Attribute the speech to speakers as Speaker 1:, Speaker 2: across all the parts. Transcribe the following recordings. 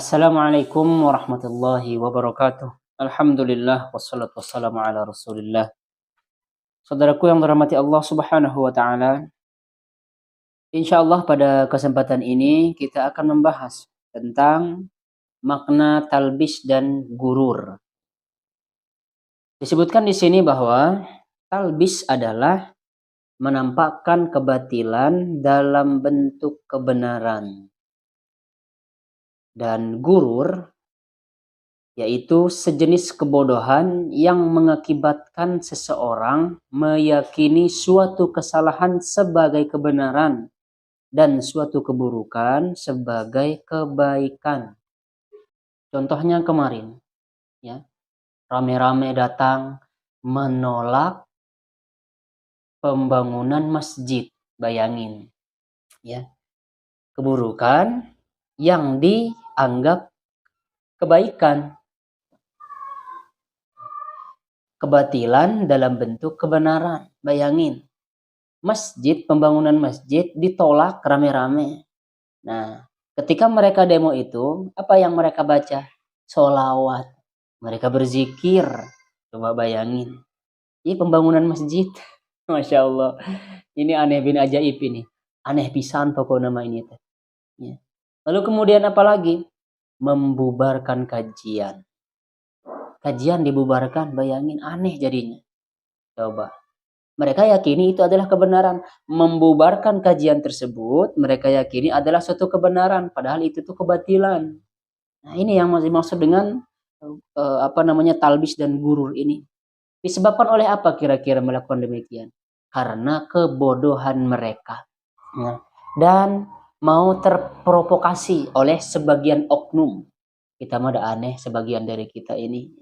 Speaker 1: Assalamualaikum warahmatullahi wabarakatuh. Alhamdulillah wassalatu wassalamu ala Rasulillah. Saudaraku yang dirahmati Allah Subhanahu wa taala, insyaallah pada kesempatan ini kita akan membahas tentang makna talbis dan gurur. Disebutkan di sini bahwa talbis adalah menampakkan kebatilan dalam bentuk kebenaran. Dan gurur yaitu sejenis kebodohan yang mengakibatkan seseorang meyakini suatu kesalahan sebagai kebenaran dan suatu keburukan sebagai kebaikan. Contohnya kemarin, ya, rame-rame datang menolak pembangunan masjid. Bayangin, ya, keburukan yang dianggap kebaikan. Kebatilan dalam bentuk kebenaran. Bayangin, masjid, pembangunan masjid ditolak rame-rame. Nah, ketika mereka demo itu, apa yang mereka baca? Sholawat. Mereka berzikir. Coba bayangin. Ini pembangunan masjid. Masya Allah. Ini aneh bin ajaib ini. Aneh pisan pokok nama ini. Ya. Lalu kemudian apa lagi? Membubarkan kajian. Kajian dibubarkan, bayangin, aneh jadinya. Coba. Mereka yakini itu adalah kebenaran. Membubarkan kajian tersebut, mereka yakini adalah suatu kebenaran. Padahal itu tuh kebatilan. Nah, ini yang dimaksud dengan talbis dan gurur ini. Disebabkan oleh apa kira-kira melakukan demikian? Karena kebodohan mereka. Nah, dan mau terprovokasi oleh sebagian oknum. Kita mah ada aneh sebagian dari kita ini.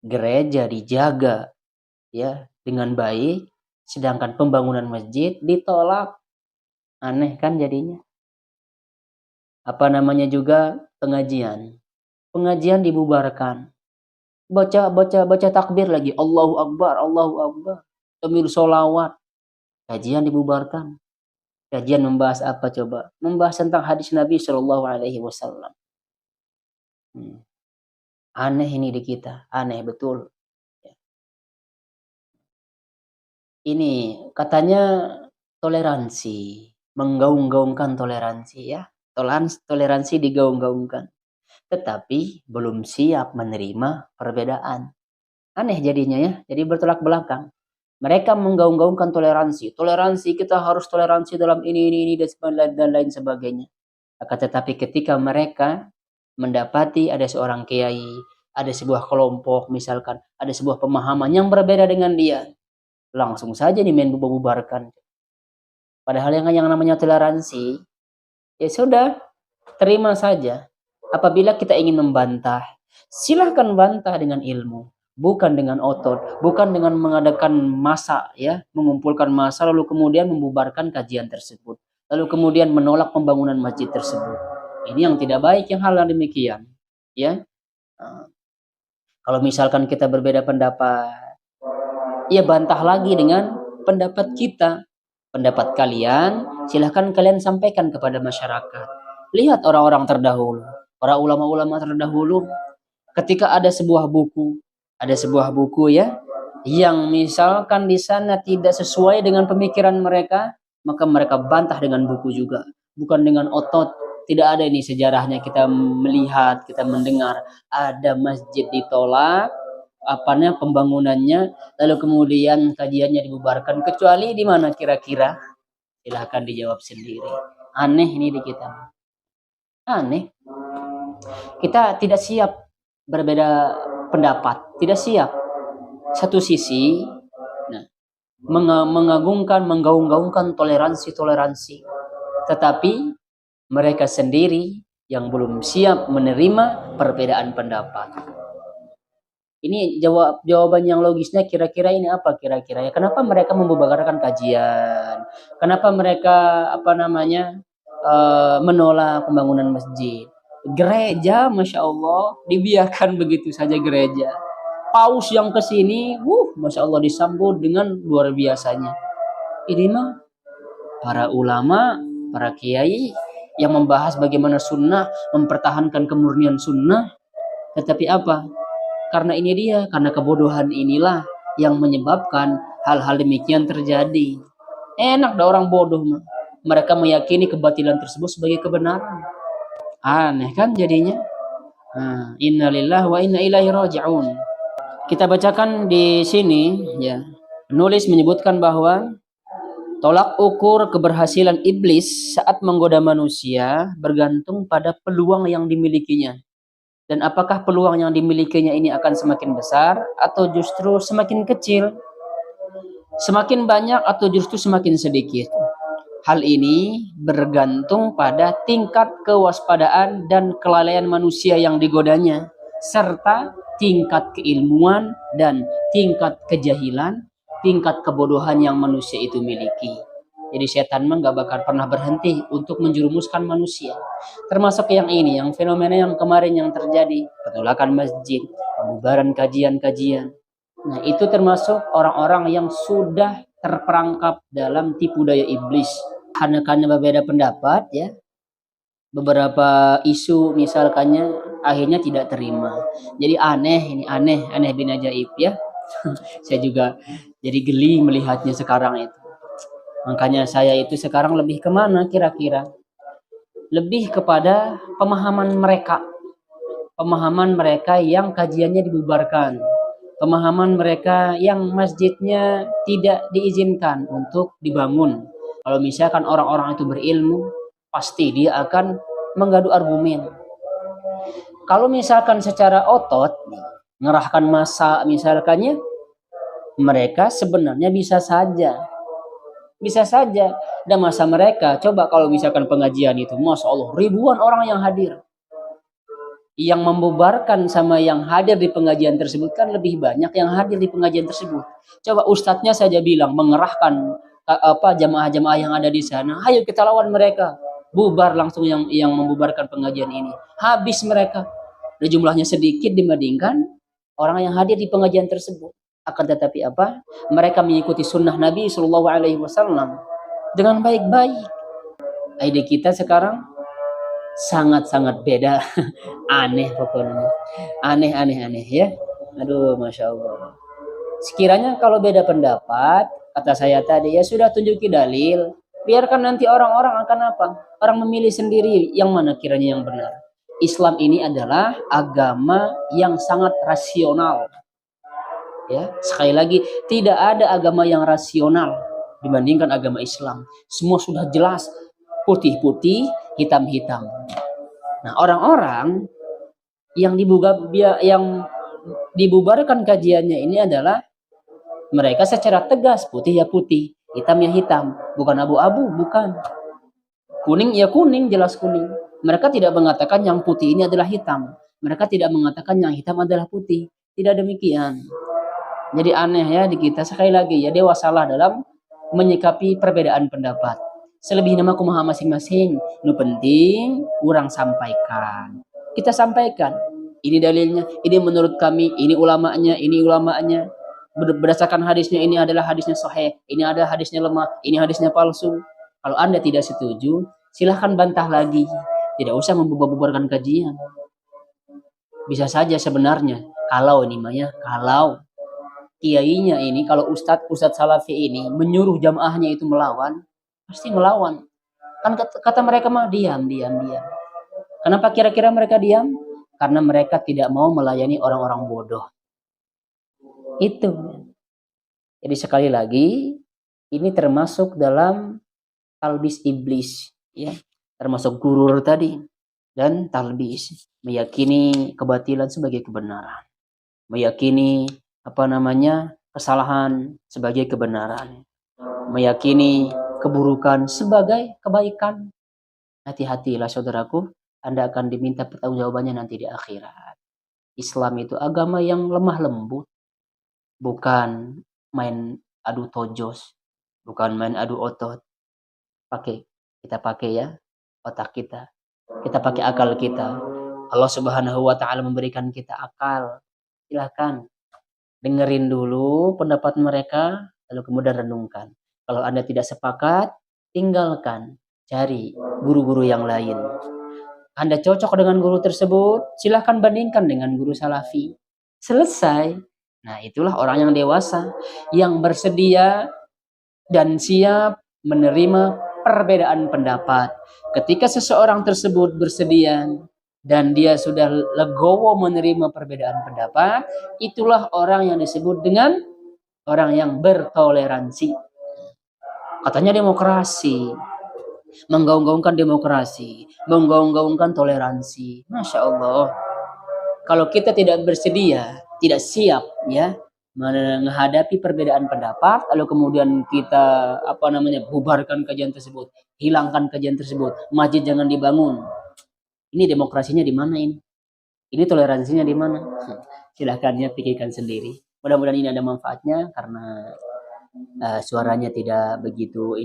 Speaker 1: Gereja dijaga, ya, dengan baik, sedangkan pembangunan masjid ditolak. Aneh kan jadinya. Apa namanya juga pengajian. Pengajian dibubarkan. Baca takbir lagi. Allahu Akbar, Allahu Akbar. Sambil sholawat. Kajian dibubarkan. Kajian membahas apa coba? Membahas tentang hadis Nabi Shallallahu Alaihi Wasallam. Aneh ini di kita. Aneh betul. Ini katanya toleransi. Menggaung-gaungkan toleransi, ya. Toleransi digaung-gaungkan. Tetapi belum siap menerima perbedaan. Aneh jadinya, ya. Jadi bertolak belakang. Mereka menggaung-gaungkan toleransi. Toleransi, kita harus toleransi dalam ini dan lain sebagainya. Akan tetapi ketika mereka mendapati ada seorang kiai, ada sebuah kelompok misalkan, ada sebuah pemahaman yang berbeda dengan dia, langsung saja nih main bubarkan. Padahal yang namanya toleransi, ya sudah, terima saja. Apabila kita ingin membantah, silahkan bantah dengan ilmu, bukan dengan otot, bukan dengan mengadakan massa, ya, mengumpulkan massa lalu kemudian membubarkan kajian tersebut, lalu kemudian menolak pembangunan masjid tersebut. Ini yang tidak baik, yang hal yang demikian, ya. Kalau misalkan kita berbeda pendapat, ya bantah lagi dengan pendapat kita. Pendapat kalian, silahkan kalian sampaikan kepada masyarakat. Lihat orang-orang terdahulu, para ulama-ulama terdahulu, ketika ada sebuah buku, ya, yang misalkan di sana tidak sesuai dengan pemikiran mereka, maka mereka bantah dengan buku juga, bukan dengan otot. Tidak ada ini sejarahnya kita melihat, kita mendengar ada masjid ditolak, pembangunannya, lalu kemudian kajiannya dibubarkan, kecuali di mana kira-kira? Silahkan dijawab sendiri. Aneh ini di kita. Aneh. Kita tidak siap berbeda pendapat, tidak siap. Satu sisi, nah, mengagungkan, menggaung-gaungkan toleransi, tetapi mereka sendiri yang belum siap menerima perbedaan pendapat. Ini jawaban yang logisnya kira-kira ini apa kira-kira, ya? Kenapa mereka membubarkan kajian? Kenapa mereka menolak pembangunan masjid? Gereja, masya Allah, dibiarkan begitu saja gereja. Paus yang kesini, masya Allah, disambut dengan luar biasanya. Ini mah para ulama, para kiai yang membahas bagaimana sunnah, mempertahankan kemurnian sunnah. Tetapi apa? Karena ini dia, karena kebodohan inilah yang menyebabkan hal-hal demikian terjadi. Enak dah orang bodoh mah. Mereka meyakini kebatilan tersebut sebagai kebenaran. Aneh kan jadinya? Inna lillahi wa inna ilaihi raji'un. Kita bacakan di sini ya. Penulis menyebutkan bahwa tolak ukur keberhasilan iblis saat menggoda manusia bergantung pada peluang yang dimilikinya. Dan apakah peluang yang dimilikinya ini akan semakin besar atau justru semakin kecil? Semakin banyak atau justru semakin sedikit? Hal ini bergantung pada tingkat kewaspadaan dan kelalaian manusia yang digodanya, serta tingkat keilmuan dan tingkat kejahilan, tingkat kebodohan yang manusia itu miliki. Jadi setan mah gak bakal pernah berhenti untuk menjerumuskan manusia. Termasuk yang ini, yang fenomena yang kemarin yang terjadi, penolakan masjid, pembubaran kajian-kajian. Nah, itu termasuk orang-orang yang sudah terperangkap dalam tipu daya iblis. Karena berbeda pendapat ya, beberapa isu misalkannya akhirnya tidak terima. Jadi aneh bin ajaib ya. Saya juga jadi geli melihatnya sekarang itu. Makanya saya itu sekarang lebih kemana kira-kira? Lebih kepada pemahaman mereka. Pemahaman mereka yang kajiannya dibubarkan. Pemahaman mereka yang masjidnya tidak diizinkan untuk dibangun. Kalau misalkan orang-orang itu berilmu, pasti dia akan mengadu argumen. Kalau misalkan secara otot, ngerahkan massa misalkannya, mereka sebenarnya bisa saja. Dan masa mereka, coba kalau misalkan pengajian itu, Masya Allah, ribuan orang yang hadir. Yang membubarkan sama yang hadir di pengajian tersebut kan lebih banyak yang hadir di pengajian tersebut. Coba ustadznya saja bilang mengerahkan jamaah-jamaah yang ada di sana, ayo kita lawan mereka. Bubar langsung yang membubarkan pengajian ini. Habis mereka. Dan jumlahnya sedikit dibandingkan orang yang hadir di pengajian tersebut. Akan tetapi apa? Mereka mengikuti sunnah Nabi Shallallahu Alaihi Wasallam dengan baik-baik. Ide kita sekarang sangat-sangat beda. Aneh pokoknya. Aneh ya. Aduh, Masya Allah. Sekiranya kalau beda pendapat, kata saya tadi, ya sudah tunjuki dalil. Biarkan nanti orang-orang akan apa? Orang memilih sendiri yang mana kiranya yang benar. Islam ini adalah agama yang sangat rasional. Ya, sekali lagi, tidak ada agama yang rasional dibandingkan agama Islam. Semua sudah jelas, putih-putih, hitam-hitam. Nah, orang-orang yang dibubarkan kajiannya ini adalah mereka secara tegas, putih ya putih, hitam ya hitam, bukan abu-abu, bukan. Kuning ya kuning, jelas kuning. Mereka tidak mengatakan yang putih ini adalah hitam. Mereka tidak mengatakan yang hitam adalah putih. Tidak demikian. Jadi aneh ya di kita. Sekali lagi ya, dewasalah dalam menyikapi perbedaan pendapat. Selebihnya mah kumaha masing-masing. Nu penting kurang sampaikan. Kita sampaikan. Ini dalilnya, ini menurut kami, ini ulamanya. Berdasarkan hadisnya, ini adalah hadisnya sahih, ini ada hadisnya lemah, ini hadisnya palsu. Kalau Anda tidak setuju, silahkan bantah lagi. Tidak usah membubarkan kajian. Bisa saja sebenarnya, kalau kiainya ini, kalau Ustadz Salafi ini menyuruh jamaahnya itu melawan, pasti melawan. Kan kata mereka mah diam. Kenapa kira-kira mereka diam? Karena mereka tidak mau melayani orang-orang bodoh. Itu. Jadi sekali lagi, ini termasuk dalam talbis iblis, ya, termasuk gurur tadi dan talbis, meyakini kebatilan sebagai kebenaran, meyakini kesalahan sebagai kebenaran, meyakini keburukan sebagai kebaikan. Hati-hatilah saudaraku, Anda akan diminta pertanggungjawabannya nanti di akhirat. Islam itu agama yang lemah lembut, bukan main adu tojos, bukan main adu otot. Kita pakai ya otak kita pakai akal kita. Allah Subhanahu wa Ta'ala memberikan kita akal. Silakan dengerin dulu pendapat mereka, lalu kemudian renungkan. Kalau Anda tidak sepakat, tinggalkan. cari guru-guru yang lain. Anda cocok dengan guru tersebut, silahkan bandingkan dengan guru salafi. Selesai. Nah, itulah orang yang dewasa, yang bersedia dan siap menerima perbedaan pendapat. Ketika seseorang tersebut bersedia dan dia sudah legowo menerima perbedaan pendapat, itulah orang yang disebut dengan orang yang bertoleransi. Katanya demokrasi, menggaung-gaungkan demokrasi, menggaung-gaungkan toleransi. Masya Allah. Kalau kita tidak bersedia, tidak siap ya menghadapi perbedaan pendapat, lalu kemudian kita bubarkan kajian tersebut, hilangkan kajian tersebut, masjid jangan dibangun. Ini demokrasinya di mana ini? Ini toleransinya di mana? Silahkan ya pikirkan sendiri. Mudah-mudahan ini ada manfaatnya karena suaranya tidak begitu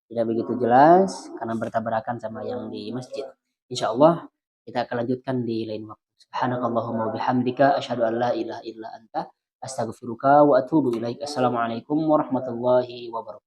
Speaker 1: tidak begitu jelas karena bertabrakan sama yang di masjid. Insya Allah kita akan lanjutkan di lain waktu. Subhanakallahumma bihamdika asyhadu an la ilaha illa anta astaghfiruka wa atubu ilaik. Assalamualaikum warahmatullahi wabarakatuh.